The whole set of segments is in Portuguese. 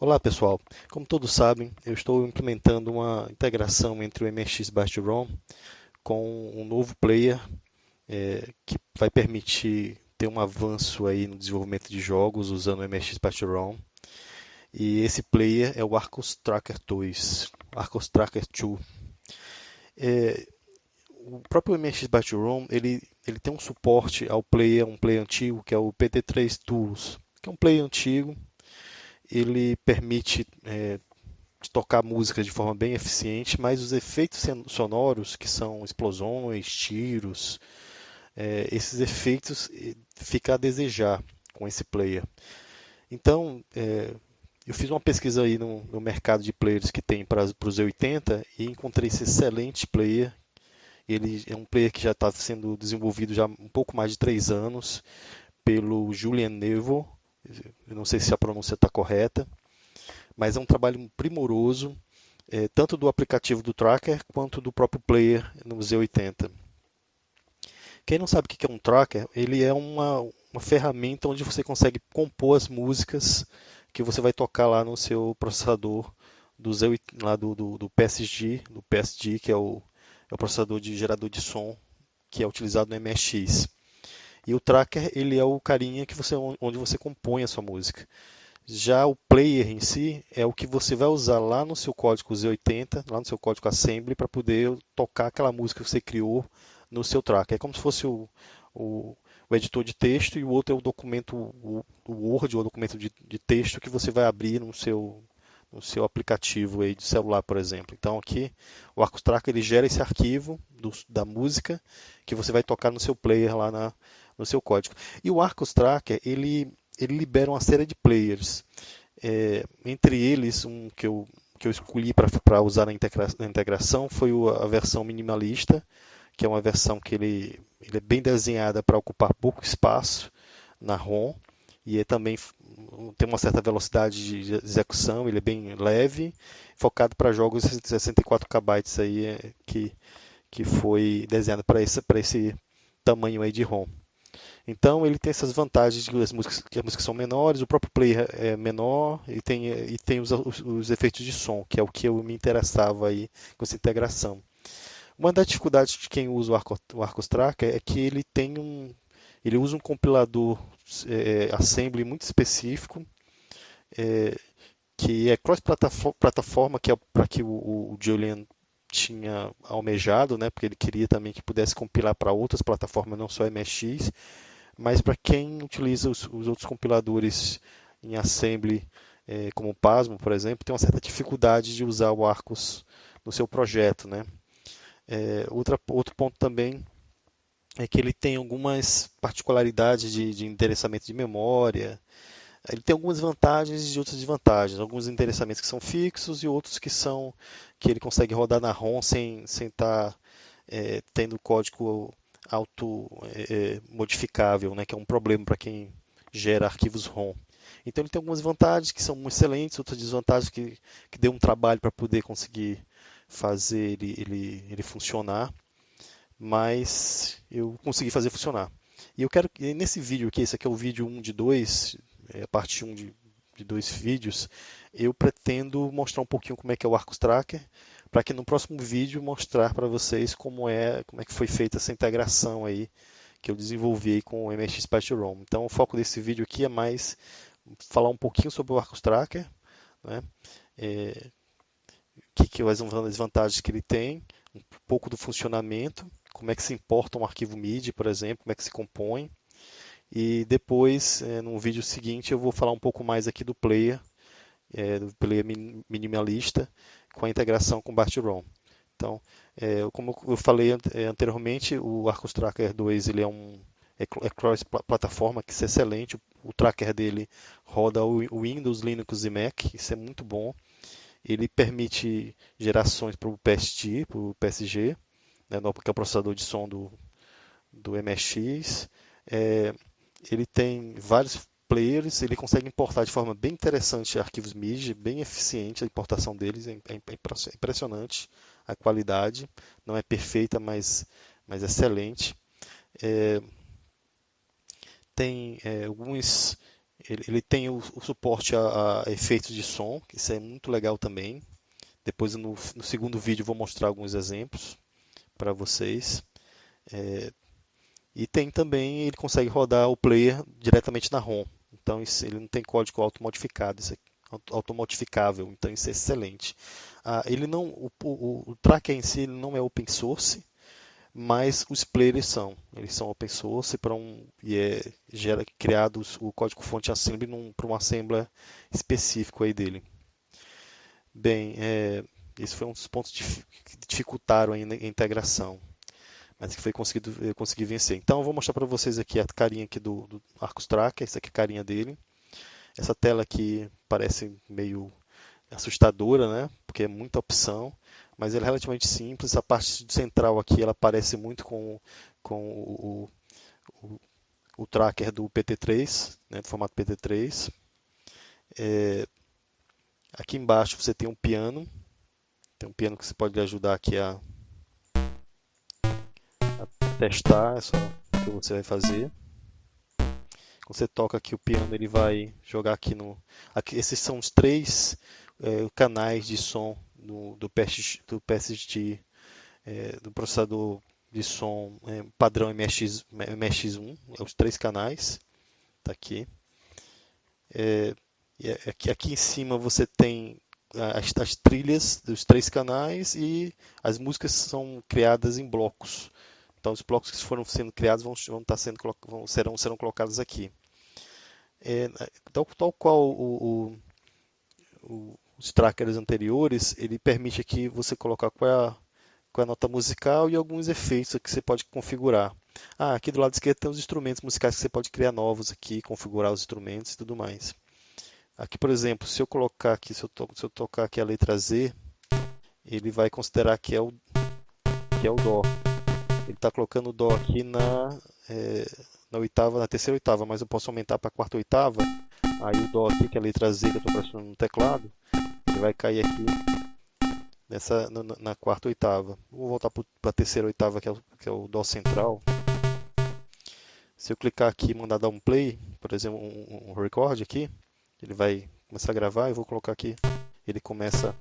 Olá pessoal, como todos sabem, eu estou implementando uma integração entre o MSX Bate-ROM com um novo player que vai permitir ter um avanço aí no desenvolvimento de jogos usando o MSX Bate-ROM. E esse player é o Arcos Tracker 2, Arcos Tracker 2. É, o próprio MSX Bate-ROM ele tem um suporte ao player, um player antigo que é o PT3 Tools, que é um player antigo. Ele permite de tocar música de forma bem eficiente, mas os efeitos sonoros, que são explosões, tiros, esses efeitos fica a desejar com esse player. Então, eu fiz uma pesquisa aí no mercado de players que tem para os E80 e encontrei esse excelente player. Ele é um player que já está sendo desenvolvido já há um pouco mais de 3 anos pelo Julien Neuvo. Eu não sei se a pronúncia está correta, mas é um trabalho primoroso tanto do aplicativo do tracker quanto do próprio player no Z80. Quem não sabe o que é um tracker, ele é uma ferramenta onde você consegue compor as músicas que você vai tocar lá no seu processador do, Z, lá do PSG, que é o processador de gerador de som que é utilizado no MSX. E o tracker, ele é o carinha onde você compõe a sua música. Já o player em si é o que você vai usar lá no seu código Z80, lá no seu código assembly, para poder tocar aquela música que você criou no seu tracker. É como se fosse o, o editor de texto e o outro é o documento, o Word, ou o documento de texto que você vai abrir no seu aplicativo aí de celular, por exemplo. Então aqui o Arcos Tracker ele gera esse arquivo da música que você vai tocar no seu player lá no seu código. E o Arcos Tracker ele libera uma série de players. Entre eles, um que eu escolhi para usar na integração foi a versão minimalista, que é uma versão que ele é bem desenhada para ocupar pouco espaço na ROM e também tem uma certa velocidade de execução, ele é bem leve, focado para jogos de 64 KB aí, que foi desenhado para esse tamanho aí de ROM. Então ele tem essas vantagens de que as músicas são menores, o próprio player é menor e tem os efeitos de som, que é o que eu me interessava aí com essa integração. Uma das dificuldades de quem usa o Arcos Tracker é que ele usa um compilador assembly muito específico, é, que é cross-plataforma, que é para que o Julian tinha almejado, né, porque ele queria também que pudesse compilar para outras plataformas, não só MSX, mas para quem utiliza os outros compiladores em assembly, como o Pasmo, por exemplo, tem uma certa dificuldade de usar o Arcos no seu projeto, né? Outro ponto também é que ele tem algumas particularidades de endereçamento de memória. Ele tem algumas vantagens e outras desvantagens. Alguns endereçamentos que são fixos e outros que ele consegue rodar na ROM sem estar tendo código auto modificável, né, que é um problema para quem gera arquivos ROM. Então ele tem algumas vantagens que são excelentes, outras desvantagens que deu um trabalho para poder conseguir fazer ele funcionar, mas eu consegui fazer funcionar. E eu quero que nesse vídeo aqui, esse aqui é o vídeo 1 de 2, a parte 1 de 2 vídeos, eu pretendo mostrar um pouquinho como é que é o Arcos Tracker, para que no próximo vídeo mostrar para vocês como é que foi feita essa integração aí que eu desenvolvi aí com o MSX Patch-ROM. Então o foco desse vídeo aqui é mais falar um pouquinho sobre o Arcos Tracker, né? É, as vantagens que ele tem, um pouco do funcionamento, como é que se importa um arquivo MIDI, por exemplo, como é que se compõe. E depois, no vídeo seguinte, eu vou falar um pouco mais aqui do player minimalista, com a integração com Bart-ROM. Então, como eu falei anteriormente, o Arcos Tracker 2 ele é cross-plataforma, que isso é excelente. O tracker dele roda o Windows, Linux e Mac, isso é muito bom. Ele permite gerações para o PSG, para o PSG, né, que é o processador de som do MSX. É, ele tem vários players, ele consegue importar de forma bem interessante arquivos MIDI, bem eficiente a importação deles, é impressionante a qualidade. Não é perfeita, mas excelente. É, tem alguns Ele tem o suporte a efeitos de som, que isso é muito legal também. Depois no segundo vídeo eu vou mostrar alguns exemplos para vocês. E tem também, ele consegue rodar o player diretamente na ROM. Então ele não tem código automodificado, isso é automodificável, então isso é excelente. Ele não, o tracker em si ele não é open source, mas os players são. Eles são open source e gera criados o código-fonte assembly para um assembler específico aí dele. Bem, esse foi um dos pontos que dificultaram a integração, mas que foi eu consegui vencer. Então eu vou mostrar para vocês aqui a carinha aqui do Arcus Tracker, essa aqui é a carinha dele. Essa tela aqui parece meio assustadora, né? Porque é muita opção, mas ela é relativamente simples. A parte central aqui ela parece muito com o, o tracker do PT3, né? Do formato PT3. Aqui embaixo você tem um piano. Tem um piano que você pode ajudar aqui a testar é só o que você vai fazer. Quando você toca aqui o piano, ele vai jogar aqui no. Esses são os três canais de som do PSG, do processador de som padrão MX1, os três canais, tá aqui. Aqui em cima você tem as trilhas dos três canais e as músicas são criadas em blocos. Então os blocos que foram sendo criados vão estar serão colocados aqui. Tal qual os trackers anteriores, ele permite aqui você colocar qual é a nota musical e alguns efeitos que você pode configurar. Aqui do lado esquerdo tem os instrumentos musicais que você pode criar novos aqui, configurar os instrumentos e tudo mais. Aqui, por exemplo, se eu colocar aqui, se eu tocar aqui a letra Z, ele vai considerar que é o Dó. Ele está colocando o Dó aqui na oitava, na terceira oitava, mas eu posso aumentar para a quarta oitava. Aí o Dó aqui, que é a letra Z que eu estou pressionando no teclado, ele vai cair aqui na quarta oitava. Vou voltar para a terceira oitava, que é o Dó central. Se eu clicar aqui e mandar dar um play, por exemplo, um record aqui, ele vai começar a gravar. Eu vou colocar aqui, ele começa.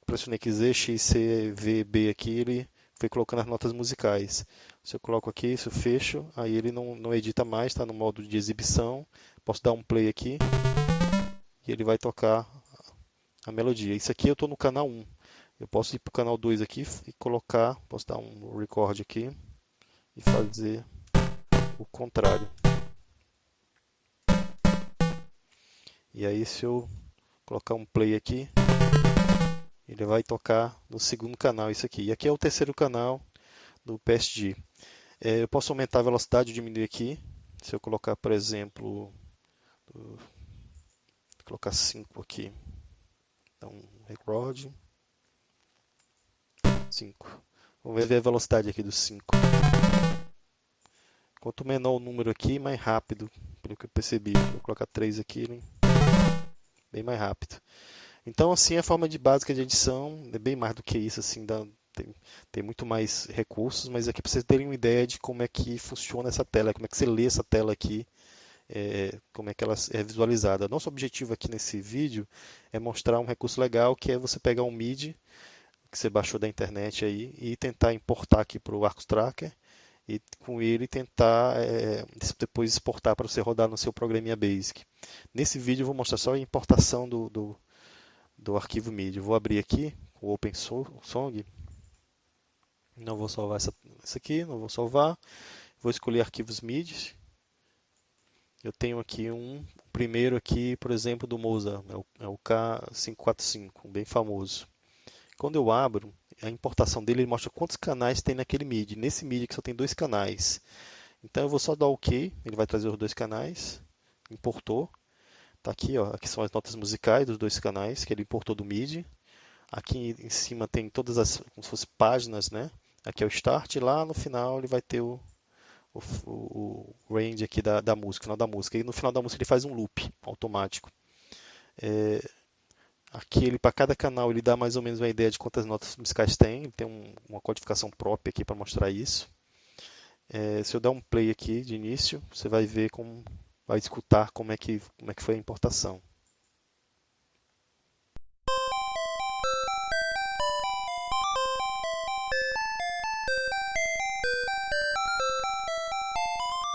Pressionei aqui Z, X, C, V, B aqui, ele foi colocando as notas musicais. Se eu coloco aqui, isso eu fecho, aí ele não edita mais, está no modo de exibição. Posso dar um play aqui e ele vai tocar a melodia. Isso aqui eu estou no canal 1. Eu posso ir para o canal 2 aqui e colocar, posso dar um record aqui e fazer o contrário. E aí se eu colocar um play aqui, ele vai tocar no segundo canal isso aqui. E aqui é o terceiro canal do PSG. Eu posso aumentar a velocidade ou diminuir aqui. Se eu colocar, por exemplo, colocar 5 aqui. Então, record. 5. Vamos ver a velocidade aqui do 5. Quanto menor o número aqui, mais rápido, pelo que eu percebi. Vou colocar 3 aqui, né? Bem mais rápido. Então, assim, a forma básica de edição é bem mais do que isso, assim, tem muito mais recursos, mas aqui para vocês terem uma ideia de como é que funciona essa tela, como é que você lê essa tela aqui, como é que ela é visualizada. Nosso objetivo aqui nesse vídeo é mostrar um recurso legal que é você pegar um MIDI que você baixou da internet aí e tentar importar aqui para o Arcus Tracker e com ele tentar depois exportar para você rodar no seu programinha Basic. Nesse vídeo eu vou mostrar só a importação do arquivo MIDI. Eu vou abrir aqui o OpenSong. Não vou salvar essa aqui, não vou salvar. Vou escolher arquivos MIDI. Eu tenho aqui o primeiro aqui, por exemplo, do Mozart, é o K545, bem famoso. Quando eu abro, a importação dele ele mostra quantos canais tem naquele MIDI. Nesse MIDI que só tem 2 canais. Então eu vou só dar OK, ele vai trazer os 2 canais. Importou. Tá aqui, ó, aqui são as notas musicais dos 2 canais que ele importou do MIDI. Aqui em cima tem todas as como se fossem páginas, né? Aqui é o start e lá no final ele vai ter o range aqui da música, final da música. E no final da música ele faz um loop automático. Aqui ele para cada canal ele dá mais ou menos uma ideia de quantas notas musicais tem. Ele tem uma codificação própria aqui para mostrar isso. Se eu der um play aqui de início, você vai ver como, vai escutar como é que foi a importação.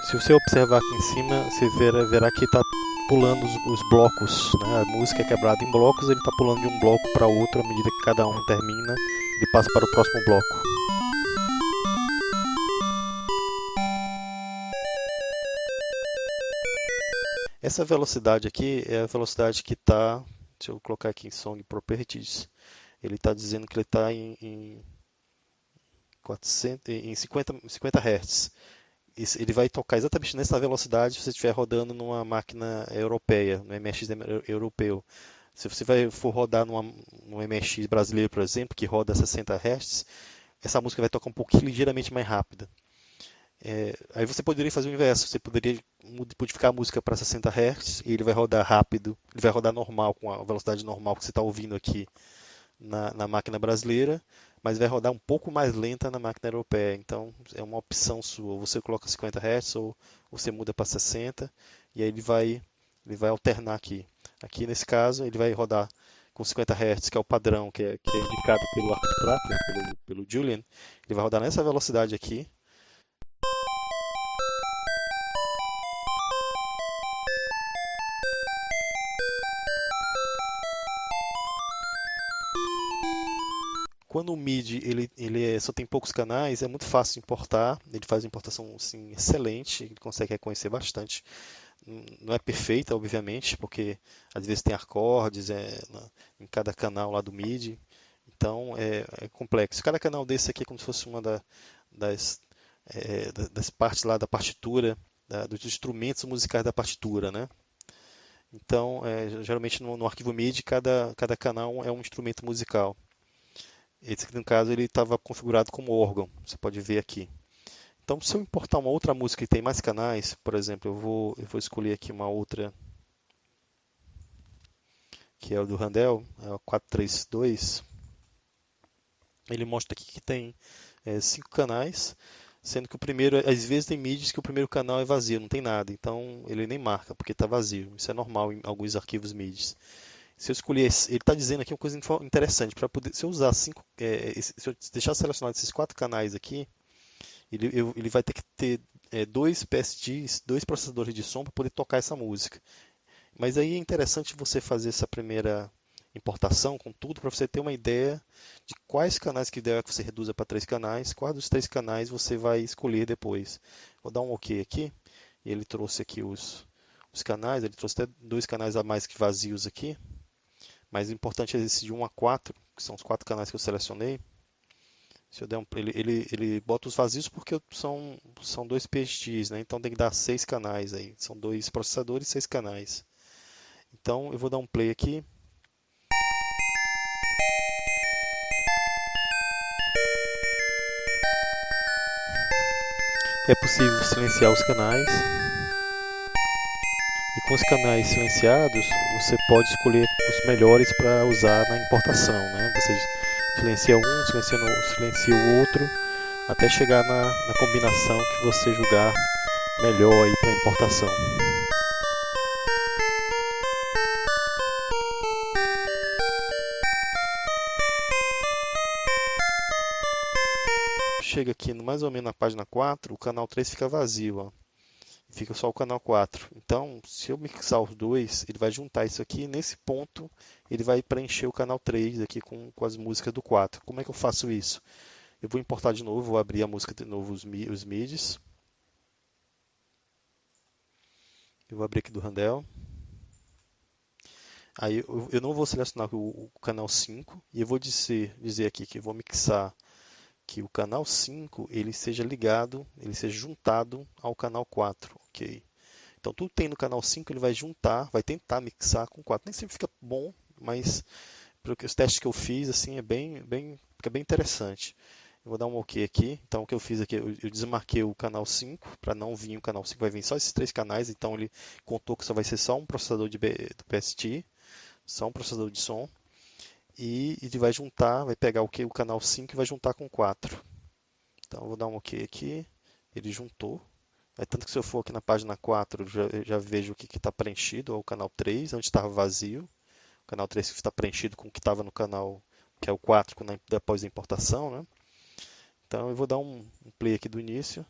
Se você observar aqui em cima, você verá que está pulando os blocos, né? A música é quebrada em blocos, ele está pulando de um bloco para outro à medida que cada um termina, ele passa para o próximo bloco. Essa velocidade aqui é a velocidade que está, deixa eu colocar aqui em Song Properties, ele está dizendo que ele está em 400, em 50 Hz. Ele vai tocar exatamente nessa velocidade se você estiver rodando numa máquina europeia, no MSX europeu. Se você for rodar num MSX brasileiro, por exemplo, que roda 60 Hz, essa música vai tocar um pouquinho ligeiramente mais rápida. Aí você poderia fazer o inverso, você poderia modificar a música para 60 Hz e ele vai rodar rápido, ele vai rodar normal, com a velocidade normal que você está ouvindo aqui na máquina brasileira, mas vai rodar um pouco mais lenta na máquina europeia. Então é uma opção sua. Ou você coloca 50 Hz ou você muda para 60 e aí ele vai alternar aqui. Aqui nesse caso ele vai rodar com 50 Hz, que é o padrão que é indicado pelo arco de prata, pelo Julian. Ele vai rodar nessa velocidade aqui. Quando o MIDI só tem poucos canais, é muito fácil de importar. Ele faz uma importação assim, excelente, ele consegue reconhecer bastante. Não é perfeita, obviamente, porque às vezes tem acordes em cada canal lá do MIDI. Então é complexo. Cada canal desse aqui é como se fosse uma das, das partes lá da partitura, dos instrumentos musicais da partitura, né? Então, geralmente no arquivo MIDI, cada canal é um instrumento musical. Esse aqui, no caso, ele estava configurado como órgão, você pode ver aqui. Então, se eu importar uma outra música que tem mais canais, por exemplo, eu vou escolher aqui uma outra, que é o do Handel, é o 432. Ele mostra aqui que tem 5 canais, sendo que o primeiro, às vezes tem mídias que o primeiro canal é vazio, não tem nada, então ele nem marca, porque está vazio. Isso é normal em alguns arquivos MIDI. Se eu escolher, ele está dizendo aqui uma coisa interessante, para poder, se eu usar se eu deixar selecionado esses 4 canais aqui, ele vai ter que ter 2 PSDs, 2 processadores de som para poder tocar essa música. Mas aí é interessante você fazer essa primeira importação com tudo para você ter uma ideia de quais canais que der que você reduza para 3 canais, quais dos 3 canais você vai escolher depois. Vou dar um OK aqui. E ele trouxe aqui os canais, ele trouxe até 2 canais a mais que vazios aqui. Mas o importante é esse de 1 a 4, que são os 4 canais que eu selecionei. Se eu der ele bota os vazios porque são 2 PSTs, né? Então tem que dar 6 canais aí. São 2 processadores e 6 canais. Então eu vou dar um play aqui. É possível silenciar os canais. E com os canais silenciados, você pode escolher os melhores para usar na importação, né? Você silencia um, silencia o outro, até chegar na combinação que você julgar melhor aí para importação. Chega aqui mais ou menos na página 4, o canal 3 fica vazio, ó. Fica só o canal 4. Então, se eu mixar os dois, ele vai juntar isso aqui. E nesse ponto, ele vai preencher o canal 3 aqui com as músicas do 4. Como é que eu faço isso? Eu vou importar de novo, vou abrir a música de novo, os MIDIs. Eu vou abrir aqui do Handel. Aí eu não vou selecionar o canal 5 e eu vou dizer aqui que eu vou mixar que o canal 5 ele seja ligado, ele seja juntado ao canal 4, ok? Então tudo que tem no canal 5 ele vai juntar, vai tentar mixar com 4. Nem sempre fica bom, mas porque os testes que eu fiz assim fica bem interessante. Eu vou dar um OK aqui. Então o que eu fiz aqui, eu desmarquei o canal 5 para não vir o canal 5, vai vir só esses 3 canais. Então ele contou que só vai ser só um processador do PST, só um processador de som. E ele vai juntar, vai pegar o canal 5 e vai juntar com 4. Então eu vou dar um OK aqui. ele juntou. Tanto que se eu for aqui na página 4, já vejo o que está preenchido, ó, o canal 3, onde estava vazio. O canal 3 que está preenchido com o que estava no canal, que é o 4, depois da importação, né? Então eu vou dar um play aqui do início.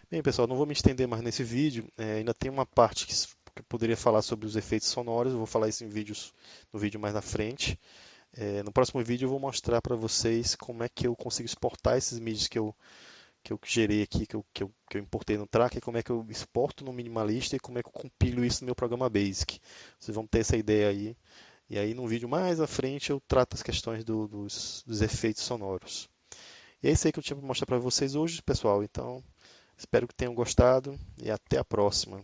Bem, pessoal, não vou me estender mais nesse vídeo. Ainda tem uma parte que eu poderia falar sobre os efeitos sonoros. Eu vou falar isso no vídeo mais na frente. No próximo vídeo eu vou mostrar para vocês como é que eu consigo exportar esses mídias que eu gerei aqui, que eu importei no Tracker, como é que eu exporto no Minimalista e como é que eu compilo isso no meu programa Basic. Vocês vão ter essa ideia aí. E aí, num vídeo mais à frente, eu trato as questões dos efeitos sonoros. E é isso aí que eu tinha para mostrar para vocês hoje, pessoal. Então, espero que tenham gostado e até a próxima.